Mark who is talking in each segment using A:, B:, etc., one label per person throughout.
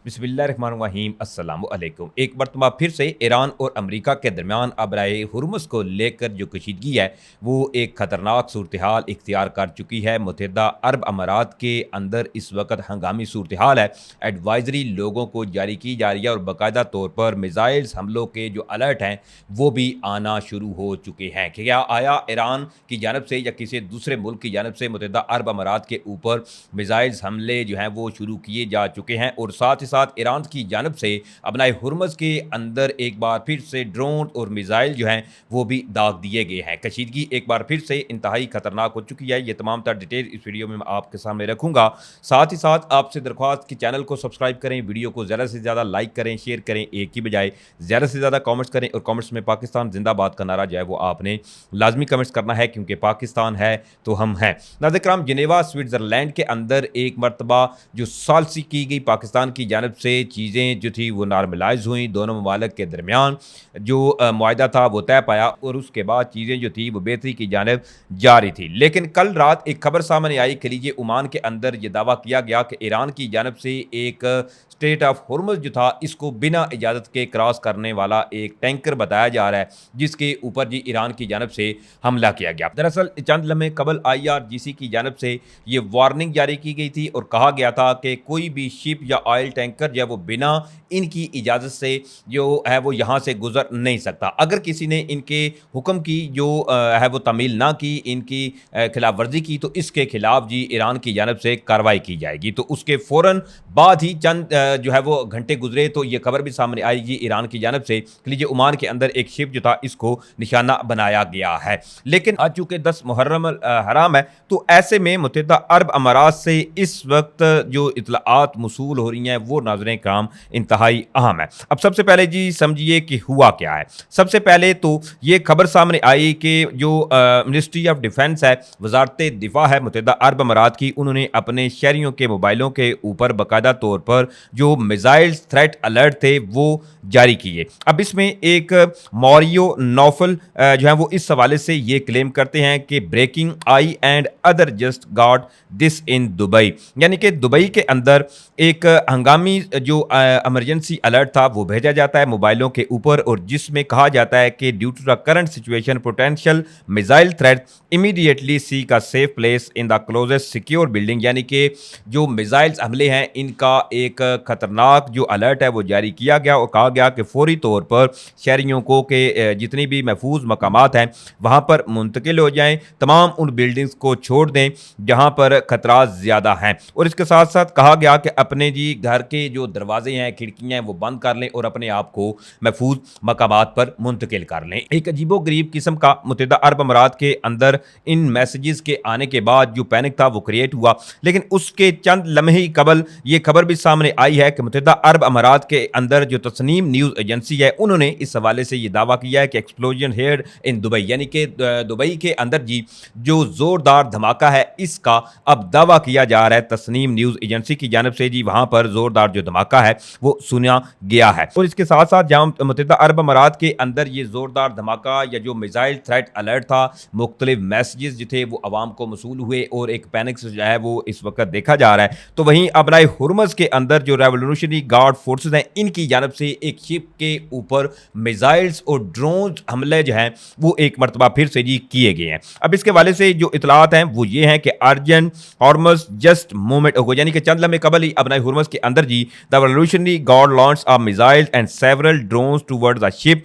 A: बिस्मिल्लाहिर्रहमानिर्रहीम अस्सलामुअलैकुम। एक मरतबा फिर से ईरान और अमेरिका के दरमियान अबराए हुर्मुज़ को लेकर जो कशीदगी है वो एक ख़तरनाक सूरत हाल इख्तियार कर चुकी है। मुत्तहिदा अरब अमारात के अंदर इस वक्त हंगामी सूरत हाल है। एडवाइजरी लोगों को जारी की जा रही है और बाकायदा तौर पर मिज़ाइल्स हमलों के जो अलर्ट हैं वो भी आना शुरू हो चुके हैं। क्या आया ईरान की जानब से या किसी दूसरे मुल्क की जानब से मुत्तहिदा अरब अमारात के ऊपर मिज़ाइल्स हमले जो हैं वो शुरू किए जा चुके हैं और साथ ही साथ ईरान की जानब से अपना हुर्मुज़ के अंदर एक बार फिर से ड्रोन और मिज़ाइल जो हैं वो भी दाग दिए गए हैं। कशीदगी एक बार फिर से इंतहाई खतरनाक हो चुकी है। ये तमाम तर डिटेल इस वीडियो में मैं आपके सामने रखूँगा। साथ ही साथ आपसे दरख्वास्त कि चैनल को सब्सक्राइब करें, वीडियो को ज़्यादा से ज़्यादा लाइक करें, शेयर करें, एक की बजाय ज़्यादा से ज़्यादा कॉमेंट्स करें और कॉमेंट्स में पाकिस्तान जिंदाबाद का नारा जो है वो आपने लाजमी कमेंट्स करना है क्योंकि पाकिस्तान है तो हम हैं। नाज़रीन किराम, जिनेवा स्विट्ज़रलैंड के अंदर एक मरतबा जो सालसी की गई पाकिस्तान की जानब से चीज़ें जो थी वो नॉर्मलाइज हुई। दोनों ममालिक के दरमियान जो मुआहदा था वो तय पाया और उसके बाद चीज़ें जो थी वो बेहतरी की जानब जारी थी। लेकिन कल रात एक खबर सामने आई कि लीजिए ओमान के अंदर ये दावा किया गया कि ईरान की जानब से एक स्टेट ऑफ हुर्मुज़ जो था इसको बिना इजाज़त के क्रॉस करने वाला एक टैंकर बताया जा रहा है जिसके ऊपर जी ईरान की जानब से हमला किया गया। दरअसल चंद लम्हे कबल IRGC की जानब से ये वार्निंग जारी की गई थी और कहा गया था कि कोई भी शिप या ऑयल टैंकर जो है वो बिना इनकी इजाज़त से जो है वो यहाँ से गुजर नहीं सकता। अगर किसी ने इनके हुक्म की जो है वो तमील ना की, इनकी खिलाफ वर्जी की तो इसके खिलाफ जी ईरान की जानब से कार्रवाई की जाएगी। तो उसके फ़ौरन बाद ही चंद जो है वो घंटे गुजरे तो ये खबर भी सामने आएगी ईरान की जानब से कि लीजिए ओमान के अंदर एक शिप जो था इसको निशाना बनाया गया है। लेकिन आज चूँकि 10 मुहर्रम हराम है तो ऐसे में मुत्तहिदा अरब अमारात से इस वक्त जो इत्तलाआत मौसूल हो रही हैं वो नाज़रीन किराम इंतहाई अहम है। अब सबसे पहले जी समझिए कि हुआ क्या है। सबसे पहले तो ये खबर सामने आई कि जो मिनिस्ट्री ऑफ डिफेंस है, वजारत दिफा है मुत्तहिदा अरब अमारात की, उन्होंने अपने शहरियों के मोबाइलों के ऊपर बाकायदा तौर पर जो मिज़ाइल थ्रेट अलर्ट थे वो जारी किए। अब इसमें एक मॉरियो नौफल जो है वो इस हवाले से ये क्लेम करते हैं कि breaking I and other just got this in Dubai, यानी कि दुबई के अंदर एक हंगामी जो इमरजेंसी अलर्ट था वो भेजा जाता है मोबाइलों के ऊपर और जिसमें कहा जाता है कि due to the current situation potential missile threat immediately seek a safe place in the closest secure building, यानी कि जो मिसाइल्स हमले हैं इनका एक खतरनाक जो अलर्ट है वो जारी किया गया और कहा गया कि फौरी तौर पर शहरियों को कि जितनी भी महफूज मकामात हैं वहाँ पर मुंतकिल हो जाएं, तमाम उन बिल्डिंग्स को छोड़ दें जहाँ पर खतरा ज़्यादा हैं। और इसके साथ साथ कहा गया कि अपने जी घर के जो दरवाजे हैं, खिड़कियाँ हैं वो बंद कर लें और अपने आप को महफूज मकामात पर मुंतकिल कर लें। एक अजीबो गरीब किस्म का मुत्तहिदा अरब अमारात के अंदर इन मैसेजेस के आने के बाद जो पैनिक था वो क्रिएट हुआ। लेकिन उसके चंद लम्हे ही कबल ये खबर भी सामने आई है कि मुत्तहिदा अरब अमारात के अंदर जो तस्नीम न्यूज़ एजेंसी है उन्होंने इस हवाले से ये दावा किया है कि एक्सप्लोजन हेड इन दुबई, यानी कि दुबई के अंदर जी जो ज़ोरदार धमाका है इसका अब दावा किया जा रहा है तस्नीम न्यूज़ एजेंसी की जानब से जी वहाँ पर ज़ोरदार जो धमाका है वो सुना गया है। और इसके साथ साथ जहाँ मुत्तहिदा अरब अमारात के अंदर ये ज़ोरदार धमाका या जो मिसाइल थ्रेट अलर्ट था, मुख्तलिफ मैसेजेस जो थे वो आवाम को मसूल हुए और एक पैनिक जो है वो इस वक्त देखा जा रहा है। तो वहीं अपनाए हुर्मुज़ के अंदर जो रेवोल्यूशनरी गार्ड फोर्सेज हैं इनकी जानब से एक शिप के ऊपर मिसाइल्स और ड्रोन हमले जो हैं वो एक मरतबा फिर से जी किए गए हैं। अब इसके वाले से जो इतलात हैं वो ये हैं कि अर्जेंट हॉर्मस जस्ट मूवमेंट हो, यानी कि चंद लम्हे कबल ही अपना हुर्मुज़ के अंदर जी the revolutionary guard launch a missile and several drones towards the ship.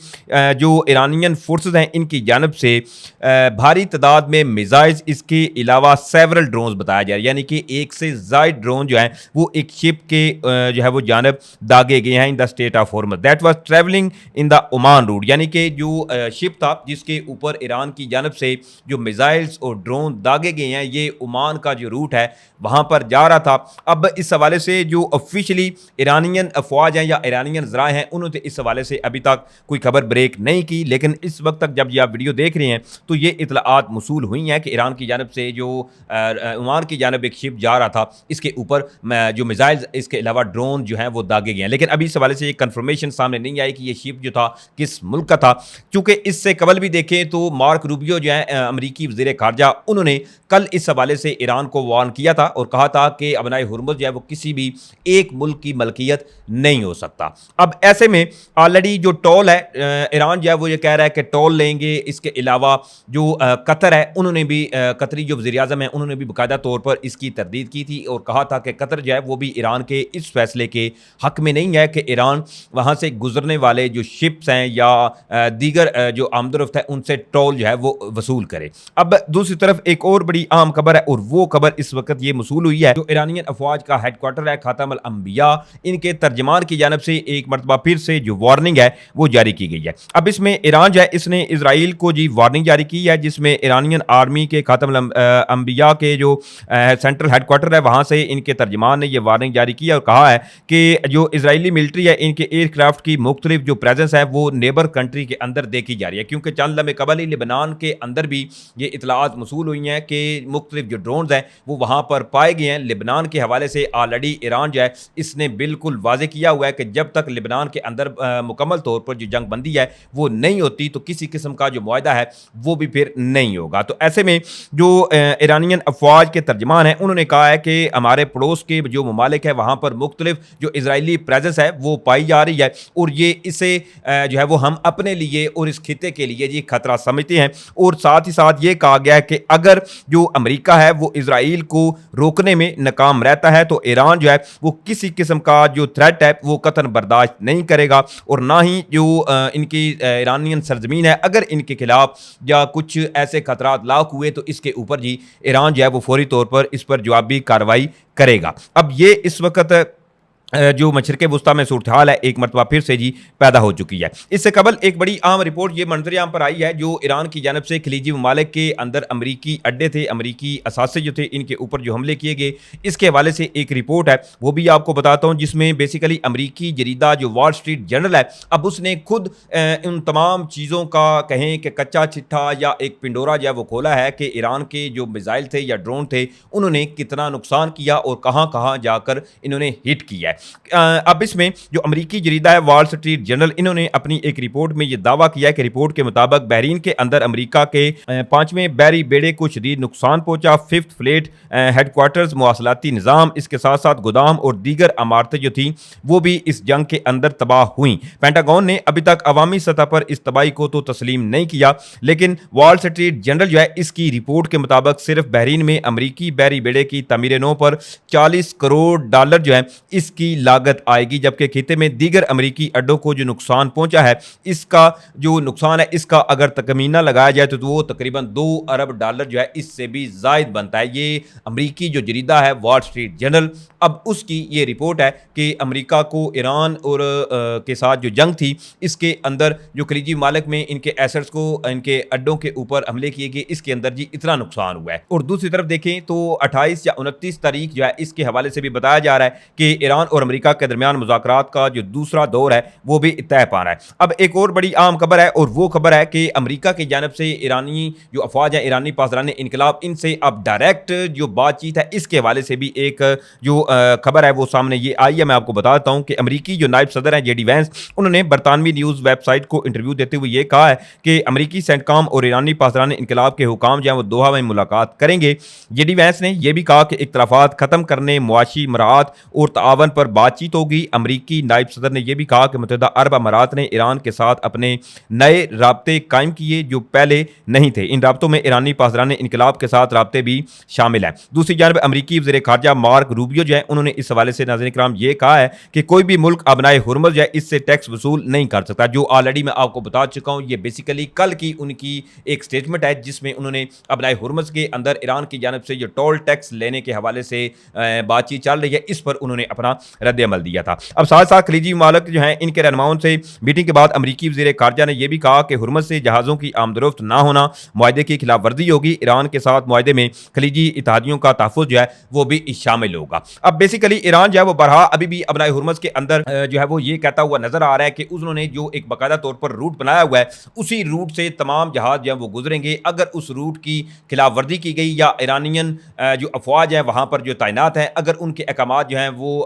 A: जो ईरानियन फोर्सेज हैं इनकी जानब से भारी तादाद में मिसाइल्स, इसके अलावा सेवरल ड्रोन्स बताया जा रहा है, यानी कि एक से ज़ायद ड्रोन जो हैं वो एक शिप के जो है वो जानब दागे गए हैं in the state of Hormuz that was travelling in the Oman route, यानी कि जो शिप था जिसके ऊपर ईरान की जानब से जो मिसाइल्स और ड्रोन दागे गए हैं ये ओमान का जो रूट है वहाँ पर जा रहा था। अब इस हवाले से जो ऑफिशियली ईरानियन अफवाज हैं या ईरानियन ज़राए हैं उन्होंने इस हवाले से अभी तक कोई खबर ब्रेक नहीं की, लेकिन इस वक्त तक जब ये आप वीडियो देख रहे हैं तो ये इतलाआत मौसूल हुई हैं कि ईरान की जानब से जो ओमान की जानब एक शिप जा रहा था इसके ऊपर जो मिसाइल्स इसके अलावा ड्रोन जो हैं वो दागे गए हैं। लेकिन अभी इस हवाले से एक कन्फर्मेशन सामने नहीं आई कि ये शिप जो था किस मुल्क का था, चूँकि इससे कबल भी देखें तो मार्क रूबियो जो है अमरीकी वज़ीर ख़ारजा उन्होंने कल इस हवाले से ईरान को वार्न किया था और कहा था कि अपनाए हुर्मुज़ जो है वो किसी भी एक मुल्क मुल्क की मलकियत नहीं हो सकता। अब ऐसे में ऑलरेडी जो टोल है ईरान जो है वो ये कह रहा है कि टोल लेंगे। इसके अलावा जो कतर है उन्होंने भी कतरी जो वज़ीर आज़म है उन्होंने भी बाकायदा तौर पर इसकी तरदीद की थी और कहा था कि कतर जो है वो भी ईरान के इस फैसले के हक में नहीं है कि ईरान वहाँ से गुजरने वाले जो शिप्स हैं या दीगर जो आमदरफ्त है उनसे टोल जो है वो वसूल करे। अब दूसरी तरफ एक और बड़ी अहम खबर है और वो खबर इस वक्त ये मसूल हुई है, जो ईरानियन अफवाज का हेडक्वार्टर है खातम अल अंबिया, इनके तर्जमान की जानब से एक मरतबा फिर से जो वार्निंग है वो जारी की गई है। अब इसमें ईरान जो है इसने इसराइल को जी वार्निंग जारी की है, जिसमें ईरानियन आर्मी के खातम अल अंबिया के जो सेंट्रल हेडक्वार्टर है वहाँ से इनके तर्जमान ने यह वार्निंग जारी की और कहा है कि जो इसराइली मिलिट्री है इनके एयरक्राफ्ट की मुख्तलिफ जो प्रेजेंस है वो नेबर कंट्री के अंदर देखी जा रही है, क्योंकि चंद लम्हे कबल ही लेबनान के अंदर भी ये इतलात मसूल हुई हैं कि मुख्तलिफ जो ड्रोन्स हैं वो वहाँ पर पाए गए हैं। लेबनान के हवाले से ऑलरेडी ईरान जो है इसने बिल्कुल वाजे किया हुआ है कि जब तक लेबनान के अंदर मुकम्मल तौर पर जो जंग बंदी है वो नहीं होती तो किसी किस्म का जो मुआहदा है वो भी फिर नहीं होगा। तो ऐसे में जो ईरानियन अफवाज के तर्जमान हैं उन्होंने कहा है कि हमारे पड़ोस के जो ममालिक है वहाँ पर मुख्तलिफ जो इसराइली प्रेजेंस है वो पाई जा रही है और ये इसे जो है वो हम अपने लिए और इस खिते के लिए जी खतरा समझते हैं। और साथ ही साथ ये कहा गया है कि अगर जो अमेरिका है वो इसराइल को रोकने में नाकाम रहता है तो ईरान जो है वो किसी किस्म का जो थ्रेट है वो कतन बर्दाश्त नहीं करेगा और ना ही जो इनकी ईरानियन सरजमीन है अगर इनके खिलाफ या कुछ ऐसे खतरात लाक हुए तो इसके ऊपर जी ईरान जो है वो फौरी तौर पर इस पर जवाबी कार्रवाई करेगा। अब ये इस वक्त जो मशरक़ वुस्ता में सूरत हाल है एक मरतबा फिर से जी पैदा हो चुकी है। इससे कबल एक बड़ी अहम रिपोर्ट ये मंजर आम पर आई है जो ईरान की जानब से खलीजी ममालिक के अंदर अमरीकी अड्डे थे, अमरीकी असासे जो थे इनके ऊपर जो हमले किए गए, इसके हवाले से एक रिपोर्ट है वो भी आपको बताता हूँ, जिसमें बेसिकली अमरीकी जरीदा जो वॉल स्ट्रीट जर्नल है अब उसने खुद उन तमाम चीज़ों का कहें कि कच्चा चिट्ठा या एक पिंडोरा जो है वो खोला है कि ईरान के जो मिसाइल थे या ड्रोन थे उन्होंने कितना नुकसान किया और कहाँ कहाँ जाकर इन्होंने हिट किया है। अब इसमें जो अमरीकी जरीदा है वॉल स्ट्रीट जर्नल, इन्होंने अपनी एक रिपोर्ट में यह दावा किया है कि रिपोर्ट के मुताबिक बहरीन के अंदर अमरीका के 5वें बहरी बेड़े को शदीद नुकसान पहुंचा। 5th फ्लीट हेडक्वार्टर्स, मवासलाती निज़ाम, इसके साथ साथ गोदाम और दीगर इमारतें जो थी वो भी इस जंग के अंदर तबाह हुई। पेंटागन ने अभी तक अवामी सतह पर इस तबाही को तो तस्लीम नहीं किया, लेकिन वॉल स्ट्रीट जर्नल जो है इसकी रिपोर्ट के मुताबिक सिर्फ बहरीन में अमरीकी बहरी बेड़े की तमीर नौ पर $40 करोड़ जो है इसकी लागत आएगी, जबकि खिते में दीगर अमरीकी अड्डों को जो नुकसान पहुंचा है इसका जो नुकसान है इसका अगर तकमीना लगाया जाए तो वो तकरीबन $2 अरब जो है इससे भी जायद बनता है। ये अमरीकी जो जरीदा है वॉल स्ट्रीट जर्नल, अब उसकी ये रिपोर्ट है कि अमरीका को ईरान और के साथ जो जंग थी इसके अंदर जो खलीजी मालिक में इनके एसेट्स को इनके अड्डों के ऊपर हमले किए गए इसके अंदर जी इतना नुकसान हुआ है। और दूसरी तरफ देखें तो 28 या 29 तारीख जो है इसके हवाले से भी बताया जा रहा है कि ईरान और अमेरिका के दरमियान मुज़ाकरात का जो दूसरा दौर है वो भी तय पा रहा है। अब एक और बड़ी अहम खबर है और वो खबर है कि अमेरिका की जानब से ईरानी जो अफवाज है, ईरानी पासदारान इनकलाब, इनसे अब डायरेक्ट जो बातचीत है इसके हवाले से भी एक जो खबर है वो सामने ये आई है। मैं आपको बताता हूँ कि अमरीकी जो नायब सदर हैं जेडी वैंस, उन्होंने बरतानवी न्यूज़ वेबसाइट को इंटरव्यू देते हुए ये कहा है कि अमरीकी सेंटकॉम और ईरानी पासदारान इनकलाब के हुकाम जो है वो दोहा में मुलाकात करेंगे। जेडी वैंस ने यह भी कहा कि इख्तलाफात खत्म करने, मुआशी मराहत और तावन पर बातचीत होगी। अमरीकी नायब सदर ने यह भी कहा कि मुत्तहिदा अरब अमारात ने ईरान के साथ अपने नए राब्ते कायम किए जो पहले नहीं थे। इन राब्तों में ईरानी पासदारान इनकलाब के साथ राब्ते भी शामिल हैं। दूसरी जानब अमरीकी वज़ीर ख़ारजा मार्क रूबियो जो है उन्होंने इस हवाले से नाज़रीन किराम ये कहा है कि कोई भी मुल्क अबनाए हुर्मुज़ जो है इससे टैक्स वसूल नहीं कर सकता, जो ऑलरेडी मैं आपको बता चुका हूँ। ये बेसिकली कल की उनकी एक स्टेटमेंट है जिसमें उन्होंने अबनाए हुर्मुज़ के अंदर ईरान की जानब से जो टोल टैक्स लेने के हवाले से बातचीत चल रही है इस पर उन्होंने अपना रद्द अमल दिया था। अब साथ साथ खलीजी ममालिक जो हैं इनके रहनुमाओं से मीटिंग के बाद अमरीकी वज़ीर ख़ारजा ने यह भी कहा कि हुर्मुज़ से जहाज़ों की आमदरफ्त ना होना मुआहदे की खिलाफ वर्जी होगी। ईरान के साथ मुआहदे में खलीजी इत्तेहादियों का तहफ़्फ़ुज़ जो है वो भी शामिल होगा। अब बेसिकली ईरान जो है वो बरहा अभी भी अबनाए हुर्मुज़ के अंदर जो है वो ये कहता हुआ नजर आ रहा है कि उन्होंने जो एक बाकायदा तौर पर रूट बनाया हुआ है उसी रूट से तमाम जहाज जो है वो गुजरेंगे। अगर उस रूट की खिलाफ वर्जी की गई या ईरानियन जो अफवाज हैं वहाँ पर जो तैनात हैं अगर उनके अहकामात जो हैं वो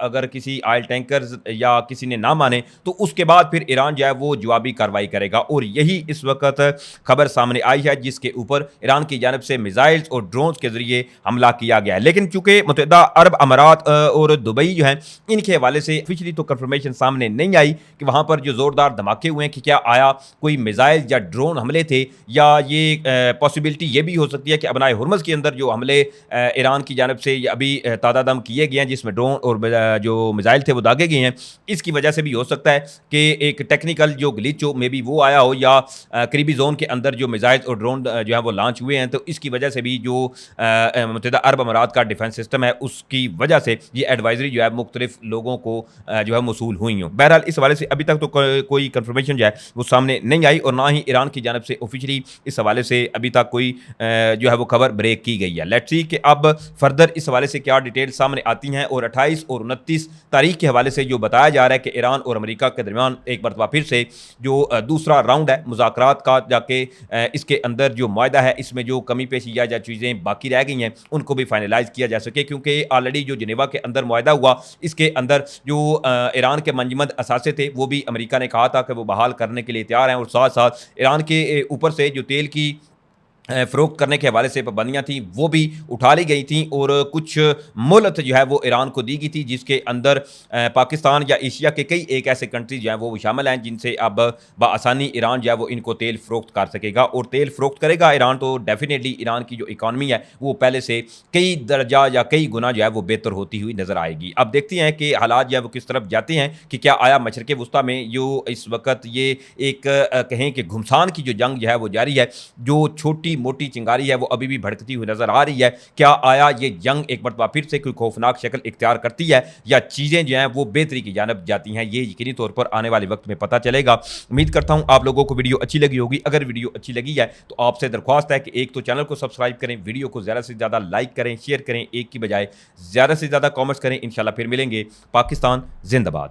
A: अगर किसी ऑयल टैंकर्स या किसी ने ना माने तो उसके बाद फिर ईरान जो है वो जवाबी कार्रवाई करेगा। और यही इस वक्त खबर सामने आई है जिसके ऊपर ईरान की जानब से मिसाइल्स और ड्रोन्स के जरिए हमला किया गया है। लेकिन चूंकि मुत्तहिदा अरब अमारात और दुबई जो है इनके हवाले से ऑफिशियली तो कंफर्मेशन सामने नहीं आई कि वहां पर जो जोरदार धमाके हुए हैं कि क्या आया कोई मिसाइल या ड्रोन हमले थे, या ये पॉसिबिलिटी ये भी हो सकती है कि अपनाए हुर्मुज़ के अंदर जो हमले ईरान की जानब से अभी तादादम किए गए हैं जिसमें ड्रोन और जो मिसाइल थे वो दागे गए हैं, इसकी वजह से भी हो सकता है कि एक टेक्निकल जो ग्लिच हो मे बी वो आया हो, या करीबी जोन के अंदर जो मिसाइल और ड्रोन जो है वो लॉन्च हुए हैं तो इसकी वजह से भी जो मुत्तहिदा अरब अमारात का डिफेंस सिस्टम है उसकी वजह से ये एडवाइजरी जो है मुख्तलिफ लोगों को जो है मौसूल हुई हो। बहरहाल इस हवाले से अभी तक तो कोई कंफर्मेशन जो है वो सामने नहीं आई और ना ही ईरान की जानब से ऑफिशियली इस हवाले से अभी तक कोई जो है वो खबर ब्रेक की गई है। लेट्स सी कि अब फर्दर इस हवाले से क्या डिटेल सामने आती हैं। और 28 और 29 तारीख के हवाले से जो बताया जा रहा है कि ईरान और अमेरिका के दरमियान एक मरतबा फिर से जो दूसरा राउंड है मुज़ाकरात का जाके इसके अंदर जो मुआहदा है इसमें जो कमी पेशी या चीज़ें बाकी रह गई हैं उनको भी फाइनलाइज किया जा सके, क्योंकि ऑलरेडी जो जिनेवा के अंदर मुआहदा हुआ इसके अंदर जो ईरान के मंजमद असासे थे वो भी अमेरिका ने कहा था कि वो बहाल करने के लिए तैयार हैं, और साथ साथ ईरान के ऊपर से जो तेल की फ़रोख्त करने के हवाले से पाबंदियाँ थी वो भी उठा ली गई थी और कुछ मोहलत जो है वो ईरान को दी गई थी जिसके अंदर पाकिस्तान या एशिया के कई एक ऐसे कंट्रीज जो हैं वो शामिल हैं जिनसे अब बआसानी ईरान जो है वो इनको तेल फ़रोख्त कर सकेगा। और तेल फ़रोख्त करेगा ईरान तो डेफिनेटली ईरान की जो इकानमी है वो पहले से कई दर्जा या कई गुना जो है वो बेहतर होती हुई नज़र आएगी। अब देखते हैं कि हालात जो है वो किस तरफ जाते हैं कि क्या आया मशरक़ वस्ता में जो इस वक्त ये एक कहें कि घुमसान की जो जंग जो है वो जारी है, जो छोटी मोटी चिंगारी है वो अभी भी भड़कती हुई नजर आ रही है। क्या आया ये जंग एक मरतबा फिर से कोई खौफनाक शक्ल इख्तियार करती है या चीज़ें जो हैं वो बेहतरी की जानब जाती हैं, ये यकीनी तौर पर आने वाले वक्त में पता चलेगा। उम्मीद करता हूँ आप लोगों को वीडियो अच्छी लगी होगी। अगर वीडियो अच्छी लगी है तो आपसे दरख्वास्त है कि एक तो चैनल को सब्सक्राइब करें, वीडियो को ज़्यादा से ज़्यादा लाइक करें, शेयर करें, एक की बजाय ज़्यादा से ज़्यादा कॉमेंट्स करें। इंशाल्लाह फिर मिलेंगे। पाकिस्तान जिंदाबाद।